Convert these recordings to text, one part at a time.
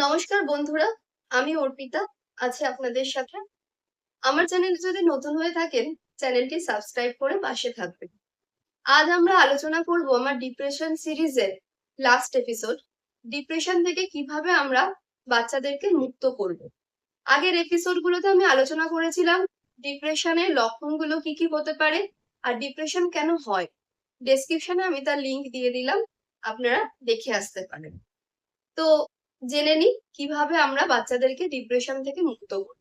নমস্কার বন্ধুরা, আমি অর্পিতা আছি আপনাদের সাথে। আমার চ্যানেল যদি নতুন হয়ে থাকেন, চ্যানেলটি সাবস্ক্রাইব করে পাশে থাকবেন। আজ আমরা আলোচনা করব আমার ডিপ্রেশন সিরিজের লাস্ট এপিসোড, ডিপ্রেশন থেকে কিভাবে আমরা বাচ্চাদেরকে মুক্ত করব। আগের এপিসোডগুলোতে আমি আলোচনা করেছিলাম ডিপ্রেশনের লক্ষণগুলো কি কি হতে পারে আর ডিপ্রেশন কেন হয়। ডেসক্রিপশনে আমি তার লিংক দিয়ে দিলাম, আপনারা দেখে আসতে পারেন। তো জেনে নিই কিভাবে আমরা বাচ্চাদেরকে ডিপ্রেশন থেকে মুক্ত করব।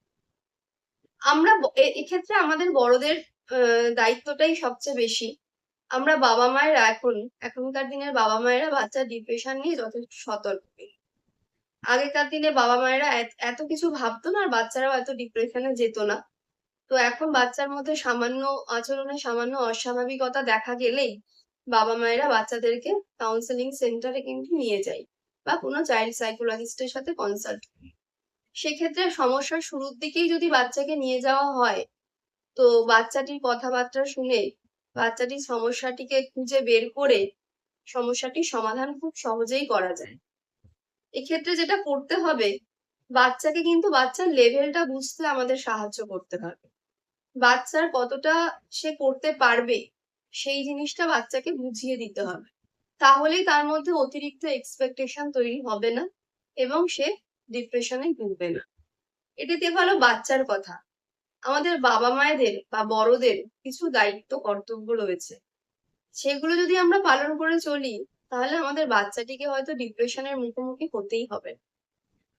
আমরা এক্ষেত্রে আমাদের বড়দের দায়িত্বটাই সবচেয়ে বেশি। আমরা বাবা মায়েরা এখনকার দিনের বাবা মায়েরা বাচ্চার ডিপ্রেশন নিয়ে যথেষ্ট সতর্ক। আগেকার দিনে বাবা মায়েরা এত কিছু ভাবতো না, আর বাচ্চারাও এত ডিপ্রেশনে যেত না। তো এখন বাচ্চার মধ্যে সামান্য আচরণে সামান্য অস্বাভাবিকতা দেখা গেলেই বাবা মায়েরা বাচ্চাদেরকে কাউন্সেলিং সেন্টারে কিন্তু নিয়ে যায় বা কোনো চাইল্ড সাইকোলজিস্টের সাথে কনসাল্ট। সেক্ষেত্রে সমস্যার শুরুর দিকেই যদি বাচ্চাকে নিয়ে যাওয়া হয়, তো বাচ্চাটির কথাবার্তা শুনে বাচ্চাটির সমস্যাটিকে খুঁজে বের করে সমস্যাটির সমাধান খুব সহজেই করা যায়। এক্ষেত্রে যেটা করতে হবে, বাচ্চাকে কিন্তু বাচ্চার লেভেলটা বুঝতে আমাদের সাহায্য করতে হবে। বাচ্চার কতটা সে করতে পারবে সেই জিনিসটা বাচ্চাকে বুঝিয়ে দিতে হবে। তাহলেই তার মধ্যে অতিরিক্ত এক্সপেকটেশন তৈরি হবে না এবং সে ডিপ্রেশনে ভুগবে না। এটিতে হলো বাচ্চার কথা। আমাদের বাবা মায়েদের বা বড়দের কিছু দায়িত্ব কর্তব্য রয়েছে, সেগুলো যদি আমরা পালন করে চলি, তাহলে আমাদের বাচ্চাটিকে হয়তো ডিপ্রেশনের মুখোমুখি হতেই হবে,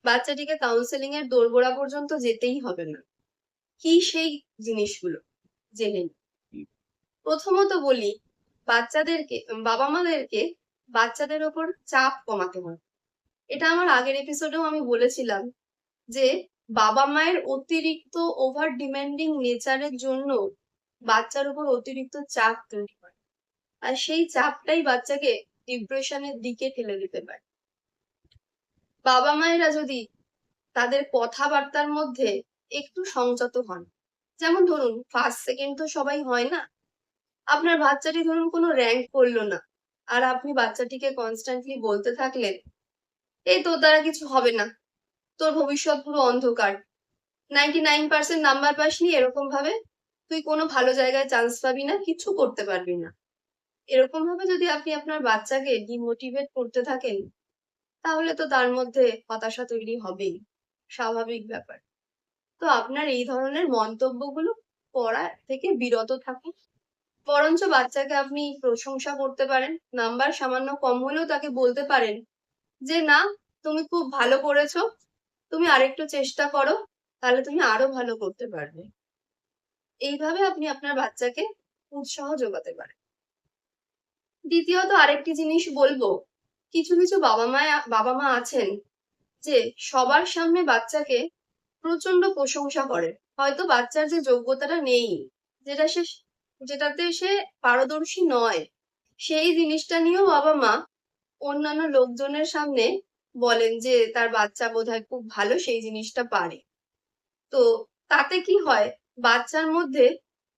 বাচ্চাটিকে কাউন্সেলিং এর দোরগোড়া পর্যন্ত যেতেই হবে না। কি সেই জিনিসগুলো জেনে নিই। প্রথমত বলি, বাচ্চাদেরকে বাবা মাদেরকে বাচ্চাদের ওপর চাপ কমাতে হবে। এটা আমার আগের এপিসোডেও আমি বলেছিলাম যে বাবা মায়ের অতিরিক্ত ওভার ডিমান্ডিং নেচারের জন্য বাচ্চার উপর অতিরিক্ত চাপ তৈরি হয়, আর সেই চাপটাই বাচ্চাকে ডিপ্রেশনের দিকে ঠেলে দিতে পারে। বাবা মায়েরা যদি তাদের কথাবার্তার মধ্যে একটু সংযত হন, যেমন ধরুন ফার্স্ট সেকেন্ড তো সবাই হয় না। আপনার বাচ্চাটি ধরুন কোনো র্যাঙ্ক করলো না, আর আপনি বাচ্চাটিকে কনস্ট্যান্টলি বলতে থাকলেন, এই তোর দ্বারা কিছু হবে না, তোর ভবিষ্যৎ পুরো অন্ধকার, 99% নাম্বার পাসনি, এরকম ভাবে তুই কোনো ভালো জায়গায় চান্স পাবি না, কিছু করতে পারবি না, এরকম ভাবে যদি আপনি আপনার বাচ্চাকে ডিমোটিভেট করতে থাকেন, তাহলে তো তার মধ্যে হতাশা তৈরি হবেই, স্বাভাবিক ব্যাপার। তো আপনার এই ধরনের মন্তব্যগুলো করা থেকে বিরত থাকুন। বরঞ্চ বাচ্চাকে আপনি প্রশংসা করতে পারেন, নাম্বার সামান্য কম হলেও তাকে বলতে পারেন যে না, তুমি খুব ভালো করেছো, তুমি আরেকটু চেষ্টা করো, তাহলে তুমি আরো ভালো করতে পারবে। এইভাবে আপনি আপনার বাচ্চাকে উৎসাহ যোগাতে পারেন। দ্বিতীয়ত আরেকটি জিনিস বলবো, কিছু কিছু বাবা মা আছেন যে সবার সামনে বাচ্চাকে প্রচন্ড প্রশংসা করে, হয়তো বাচ্চার যে যোগ্যতাটা নেই, যেটা সে যেটাতে সে পারদর্শী নয়, সেই জিনিসটা নিয়েও বাবা মা অন্যান্য লোকজনের সামনে বলেন যে তার বাচ্চা বোধহয় খুব ভালো সেই জিনিসটা পারে। তো তাতে কি হয়, বাচ্চার মধ্যে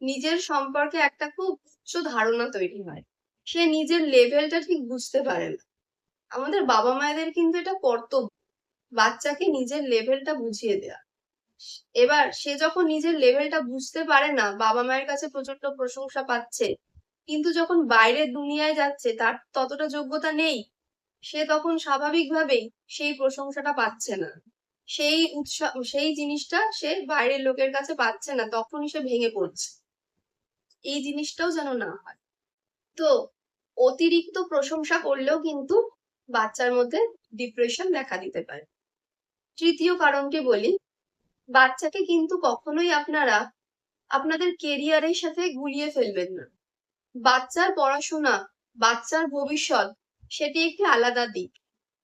নিজের সম্পর্কে একটা খুব উচ্চ ধারণা তৈরি হয়, সে নিজের লেভেলটা ঠিক বুঝতে পারে না। আমাদের বাবা মায়েদের কিন্তু এটা কর্তব্য, বাচ্চাকে নিজের লেভেলটা বুঝিয়ে দেয়া। এবার সে যখন নিজের লেভেলটা বুঝতে পারে না, বাবা মায়ের কাছে প্রচন্ড প্রশংসা পাচ্ছে, কিন্তু যখন বাইরের দুনিয়ায় যাচ্ছে তার ততটা যোগ্যতা নেই, সে তখন স্বাভাবিকভাবেই সেই প্রশংসাটা পাচ্ছে না, সেই উৎসাহ সেই জিনিসটা সে বাইরের লোকের কাছে পাচ্ছে না, তখনই সে ভেঙে পড়ছে। এই জিনিসটাও যেন না হয়। তো অতিরিক্ত প্রশংসা করলেও কিন্তু বাচ্চার মধ্যে ডিপ্রেশন দেখা দিতে পারে। তৃতীয় কারণটি বলি, বাচ্চাকে কিন্তু কখনোই আপনারা আপনাদের কেরিয়ারের সাথে গুলিয়ে ফেলবেন না। বাচ্চার পড়াশোনা, বাচ্চার ভবিষ্যৎ, সেটি একটি আলাদা দিক,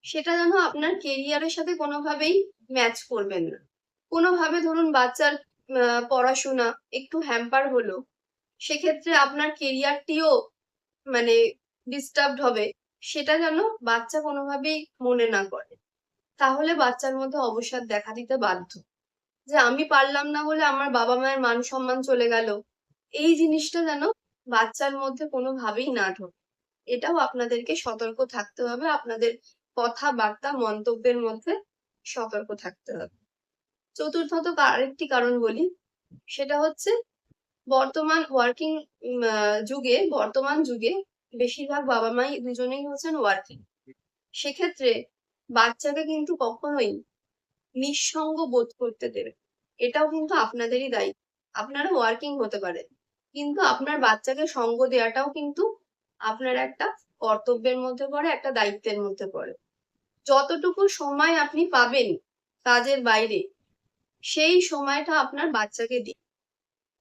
সেটা যেন আপনার কেরিয়ারের সাথে কোনোভাবেই ম্যাচ করবেন না। কোনোভাবে ধরুন বাচ্চার পড়াশোনা একটু হ্যাম্পার হলো, সেক্ষেত্রে আপনার কেরিয়ারটিও মানে ডিস্টার্বড হবে, সেটা যেন বাচ্চা কোনোভাবেই মনে না করে। তাহলে বাচ্চার মধ্যে অবসাদ দেখা দিতে বাধ্য, যে আমি পারলাম না বলে আমার বাবা মায়ের মান সম্মান চলে গেল, এই জিনিসটা যেন বাচ্চার মধ্যে কোনোভাবেই না ঢোকে। এটাও আপনাদেরকে সতর্ক থাকতে হবে আপনাদের কথাবার্তা মন্তব্যের মধ্যে। সতর্ক থাকতে হবে। চতুর্থত আরেকটি কারণ বলি, সেটা হচ্ছে বর্তমান যুগে বেশিরভাগ বাবা মাই দুজনেই হচ্ছেন ওয়ার্কিং। সেক্ষেত্রে বাচ্চাকে কিন্তু কখনোই নিঃসঙ্গ বোধ করতে দেবে, এটাও কিন্তু আপনাদেরই দায়িত্ব। আপনারা ওয়ার্কিং হতে পারে, কিন্তু আপনার বাচ্চাকে সঙ্গ দেওয়াটাও কিন্তু আপনার একটা কর্তব্যের মধ্যে পড়ে, একটা দায়িত্বের মধ্যে পড়ে। যতটুকু সময় আপনি পাবেন কাজের বাইরে, সেই সময়টা আপনার বাচ্চাকে দিন।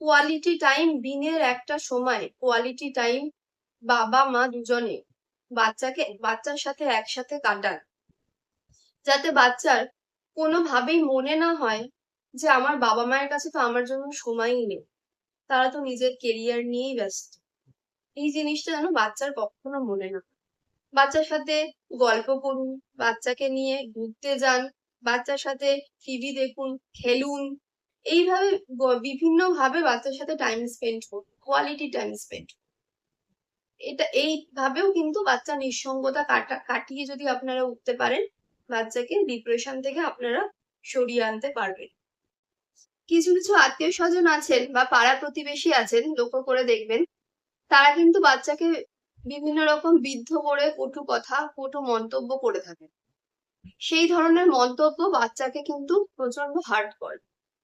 কোয়ালিটি টাইম, দিনের একটা সময় কোয়ালিটি টাইম বাবা মা দুজনে বাচ্চার সাথে একসাথে কাটান, যাতে বাচ্চার কোনোভাবেই মনে না হয় যে আমার বাবা মায়ের কাছে তো আমার জন্য সময়ই নেই, তারা তো নিজের কেরিয়ার নিয়েই ব্যস্ত। এই জিনিসটা যেন বাচ্চার কখনো মনে না হয়। বাচ্চার সাথে গল্প করুন, বাচ্চাকে নিয়ে ঘুরতে যান, বাচ্চার সাথে টিভি দেখুন, খেলুন। এইভাবে বিভিন্ন ভাবে বাচ্চার সাথে টাইম স্পেন্ড করুন, কোয়ালিটি টাইম স্পেন্ড। এইভাবেও কিন্তু বাচ্চা নিঃসঙ্গতা কাটিয়ে যদি আপনারা উঠতে পারেন, বাচ্চাকে ডিপ্রেশন থেকে আপনারা সরিয়ে আনতে পারবেন। কিছু কিছু আত্মীয় স্বজন আছেন বা পাড়া প্রতিবেশী আছেন, লক্ষ্য করে দেখবেন, তারা কিন্তু বাচ্চাকে বিভিন্ন রকম বিদ্ধ করে কটু কথা, কটু মন্তব্য করে থাকে। সেই ধরনের মন্তব্য বাচ্চাকে কিন্তু প্রচন্ড হার্ট করে,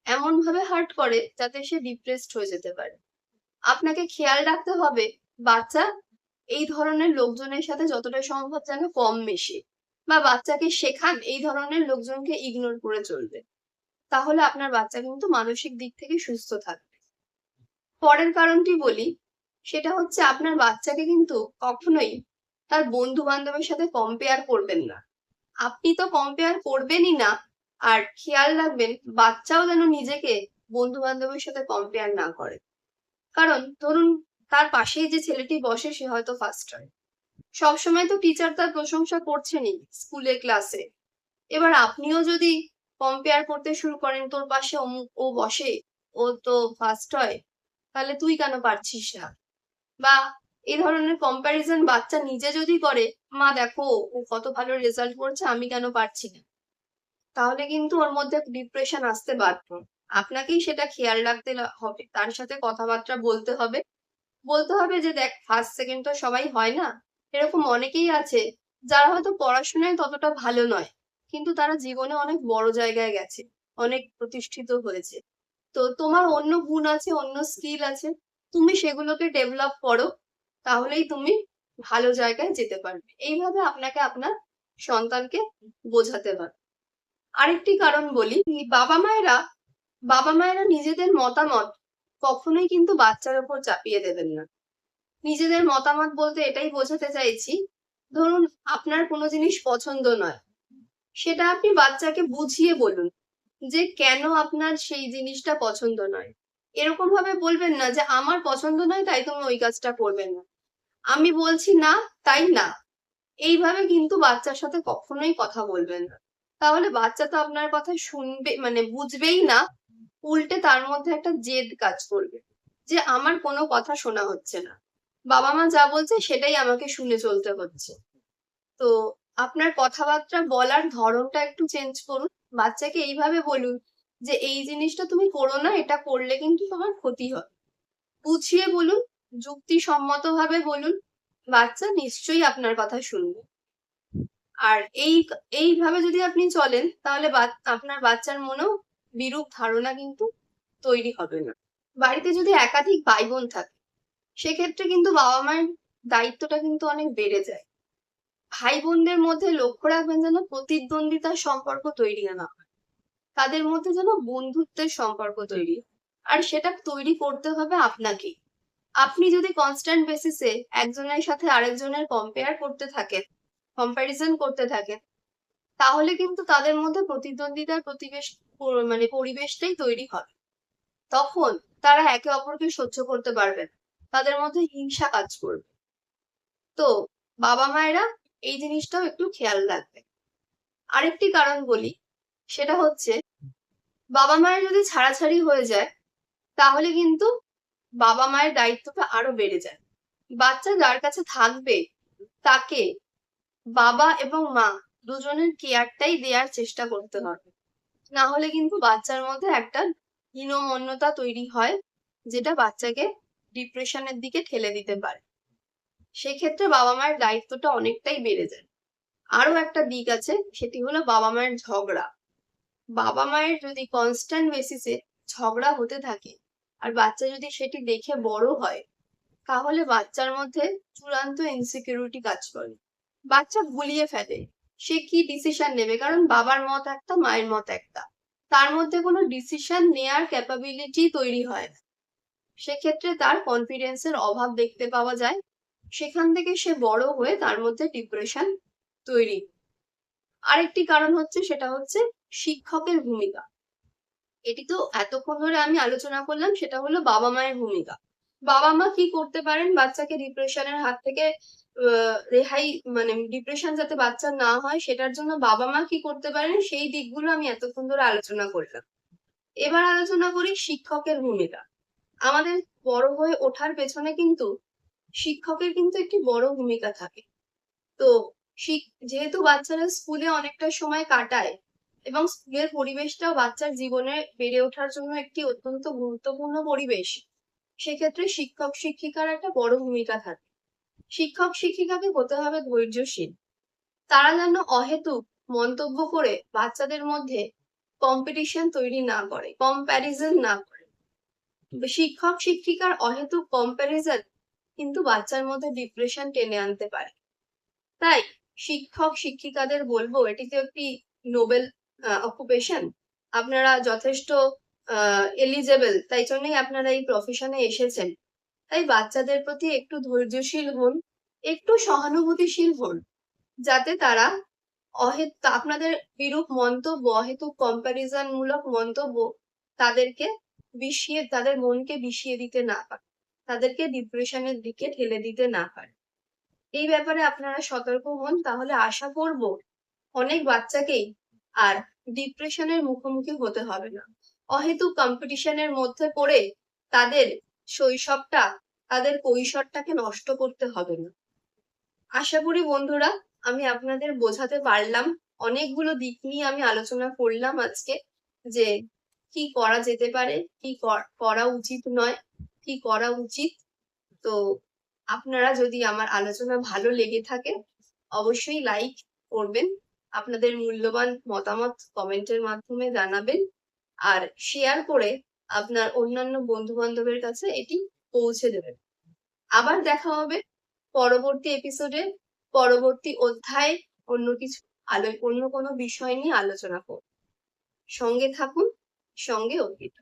এমন ভাবে হার্ট করে যাতে সে ডিপ্রেসড হয়ে যেতে পারে। আপনাকে খেয়াল রাখতে হবে বাচ্চা এই ধরনের লোকজনের সাথে যতটা সম্ভব যেন কম মেশে, বা বাচ্চাকে শেখান এই ধরনের লোকজনকে ইগনোর করে চলবে। তাহলে আপনার বাচ্চা কিন্তু মানসিক দিক থেকে সুস্থ থাকবে। পরের কারণটি বলি, সেটা হচ্ছে আপনার বাচ্চাকে কিন্তু কখনোই তার বন্ধু বান্ধবের সাথে কম্পেয়ার করবেন না। আপনি তো কম্পেয়ার করবেনই না, আর খেয়াল রাখবেন বাচ্চাও যেন নিজেকে বন্ধু বান্ধবের সাথে কম্পেয়ার না করে। কারণ ধরুন তার পাশেই যে ছেলেটি বসে সে হয়তো ফার্স্ট হয়, সবসময় তো টিচার তার প্রশংসা করছেনই স্কুলে ক্লাসে। এবার আপনিও যদি কম্পেয়ার করতে শুরু করেন, তোর পাশে অমুক ও বসে, ও তো ফার্স্ট হয়, তাহলে তুই কেন পারছিস না? বা এই ধরনের কম্প্যারিজন বাচ্চা নিজে যদি করে, মা দেখো ও কত ভালো রেজাল্ট করছে, আমি কেন পারছি না, তাহলে কিন্তু ওর মধ্যে ডিপ্রেশন আসতে বাধ্য। আপনাকেই সেটা খেয়াল রাখতে হবে, তার সাথে কথাবার্তা বলতে হবে যে দেখ, ফার্স্ট সেকেন্ড তো সবাই হয় না। এরকম অনেকেই আছে যারা হয়তো পড়াশোনায় ততটা ভালো নয়, কিন্তু তারা জীবনে অনেক বড় জায়গায় গেছে, অনেক প্রতিষ্ঠিত হয়েছে। তো তোমার অন্য গুণ আছে, অন্য স্কিল আছে, তুমি সেগুলোকে ডেভেলপ করো, তাহলেই তুমি ভালো জায়গায় যেতে পারবে। এইভাবে আপনাকে আপনার সন্তানকে বোঝাতে হবে। আরেকটি কারণ বলি, বাবা মায়েরা নিজেদের মতামত কখনোই কিন্তু বাচ্চার উপর চাপিয়ে দেবেন না। নিজেদের মতামত বলতে এটাই বোঝাতে চাইছি, ধরুন আপনার কোনো জিনিস পছন্দ নয়, সেটা আপনি বাচ্চাকে বুঝিয়ে বলুন যে কেন আপনার সেই জিনিসটা পছন্দ নয়। এরকম ভাবে বলবেন না যে আমার পছন্দ নয় তাই তুমি ওই কাজটা করবে না, আমি বলছি না তাই না। এইভাবে কিন্তু বাচ্চার সাথে কখনোই কথা বলবেন না, তাহলে বাচ্চা তো আপনার কথা শুনবে মানে বুঝবেই না, উল্টে তার মধ্যে একটা জেদ কাজ করবে যে আমার কোনো কথা শোনা হচ্ছে না, বাবা মা যা বলছে সেটাই আমাকে শুনে চলতে হচ্ছে। তো আপনার কথাবার্তা বলার ধরনটা একটু চেঞ্জ করুন, বাচ্চাকে এইভাবে বলুন যে এই জিনিসটা তুমি করো না, এটা করলে কিন্তু তোমার ক্ষতি হয়। বুঝিয়ে বলুন, যুক্তিসম্মত ভাবে বলুন, বাচ্চা নিশ্চয়ই আপনার কথা শুনবে। আর এইভাবে যদি আপনি চলেন, তাহলে আপনার বাচ্চার মনেও বিরূপ ধারণা কিন্তু তৈরি হবে না। বাড়িতে যদি একাধিক ভাই বোন থাকে, সেক্ষেত্রে কিন্তু বাবা মায়ের দায়িত্বটা কিন্তু অনেক বেড়ে যায়। ভাই বোনদের মধ্যে লক্ষ্য রাখবেন যেন প্রতিদ্বন্দ্বিতার সম্পর্ক তৈরি না হয়, তাদের মধ্যে যেন বন্ধুত্বের সম্পর্ক তৈরি হয়। আর সেটা তৈরি করতে হবে আপনাকে। আপনি যদি কনস্ট্যান্ট বেসিসে একজনের সাথে আরেকজনের কম্প্যারিজন করতে থাকেন, তাহলে কিন্তু তাদের মধ্যে প্রতিদ্বন্দ্বিতার পরিবেশটাই তৈরি হবে। তখন তারা একে অপরকে সহ্য করতে পারবে না, তাদের মধ্যে হিংসা কাজ করবে। তো বাবা মায়েরা এই জিনিসটাও একটু খেয়াল রাখবে। আরেকটি কারণ বলি, সেটা হচ্ছে বাবা মায়ের যদি ছাড়াছাড়ি হয়ে যায়, তাহলে কিন্তু বাবা মায়ের দায়িত্বটা আরো বেড়ে যায়। বাচ্চা যার কাছে থাকবে তাকে বাবা এবং মা দুজনের কেয়ারটাই দেওয়ার চেষ্টা করতে হবে। না হলে কিন্তু বাচ্চার মধ্যে একটা হীনমন্যতা তৈরি হয়, যেটা বাচ্চাকে ডিপ্রেশনের দিকে ঠেলে দিতে পারে। সেক্ষেত্রে বাবা মায়ের দায়িত্বটা অনেকটাই বেড়ে যায়। আরো একটা দিক আছে, সেটি হলো বাবা মায়ের ঝগড়া। বাবা মায়ের যদি কনস্ট্যান্ট বেসিসে ঝগড়া হতে থাকে আর বাচ্চা যদি সেটি দেখে বড় হয়, তাহলে বাচ্চার মধ্যে চূড়ান্ত ইনসিকিউরিটি কাজ করে। বাচ্চা গুলিয়ে ফেলে সে কি ডিসিশন নেবে, কারণ বাবার মত একটা মায়ের মত একটা, তার মধ্যে কোনো ডিসিশন নেয়ার ক্যাপাবিলিটি তৈরি হয় না। সেক্ষেত্রে তার কনফিডেন্সের অভাব দেখতে পাওয়া যায়। সেখান থেকে সে বড় হয়ে তার মধ্যে ডিপ্রেশন তৈরি। আরেকটি কারণ হচ্ছে, সেটা হচ্ছে শিক্ষকের ভূমিকা। এটি তো এতক্ষণ ধরে আমি আলোচনা করলাম, সেটা হলো বাবা মায়ের ভূমিকা। বাবা মা কি করতে পারেন বাচ্চাকে ডিপ্রেশনের হাত থেকে রেহাই, মানে ডিপ্রেশন যাতে বাচ্চা না হয় সেটার জন্য বাবা মা কি করতে পারেন, সেই দিকগুলো আমি এতক্ষণ ধরে আলোচনা করলাম। এবার আলোচনা করি শিক্ষকের ভূমিকা। আমাদের বড় হয়ে ওঠার পেছনে কিন্তু শিক্ষকের কিন্তু একটি বড় ভূমিকা থাকে। তো যেহেতু বাচ্চারা স্কুলে অনেকটা সময় কাটায় এবং স্কুলের পরিবেশটাও বাচ্চার জীবনে বেড়ে ওঠার জন্য একটি অত্যন্ত গুরুত্বপূর্ণ পরিবেশ, সেক্ষেত্রে শিক্ষক শিক্ষিকার একটা বড় ভূমিকা থাকে। শিক্ষক শিক্ষিকাকে হতে হবে ধৈর্যশীল। তারা যেন অহেতুক মন্তব্য করে বাচ্চাদের মধ্যে কম্পিটিশন তৈরি না করে, কম্প্যারিজন না করে। শিক্ষক শিক্ষিকার অহেতুক কম্প্যারিজন কিন্তু বাচ্চার মধ্যে ডিপ্রেশন টেনে আনতে পারে। তাই শিক্ষক শিক্ষিকাদের বলবো, এটি তো একটি নোবেল অকুপেশন। আপনারা যথেষ্ট এলিজেবল, তাই জন্যই আপনারা এই প্রফেশনে এসেছেন। তাই বাচ্চাদের প্রতি একটু ধৈর্যশীল হন, একটু সহানুভূতিশীল হন, যাতে তারা আপনাদের বিরূপ মন্তব্য, অহেতুক কম্প্যারিজন মূলক মন্তব্য তাদেরকে তাদের মনকে বিষিয়ে দিতে না পারে, তাদেরকে ডিপ্রেশনের দিকে ঠেলে দিতে না পারে। এই ব্যাপারে আপনারা সতর্ক হন, তাহলে আশা করব অনেক বাচ্চাকেই আর ডিপ্রেশনের মুখোমুখি হতে হবে না। অহেতুক কম্পিটিশনের মধ্যে পড়ে তাদের শৈশবটা, তাদের কৈশোরটাকে নষ্ট করতে হবে না। আশা করি বন্ধুরা আমি আপনাদের বোঝাতে পারলাম। অনেকগুলো দিক নিয়ে আমি আলোচনা করলাম আজকে, যে কি করা যেতে পারে, কি করা উচিত নয়, কি করা উচিত। তো আপনারা যদি আমার আলোচনা ভালো লেগে থাকে অবশ্যই লাইক করবেন, আপনাদের মূল্যবান মতামত কমেন্টের মাধ্যমে জানাবেন, আর শেয়ার করে আপনার অন্যান্য বন্ধু বান্ধবের কাছে এটি পৌঁছে দেবেন। আবার দেখা হবে পরবর্তী এপিসোডে, পরবর্তী অধ্যায়ে অন্য কোনো বিষয় নিয়ে আলোচনা করব। সঙ্গে থাকুন, সঙ্গে অর্পিত।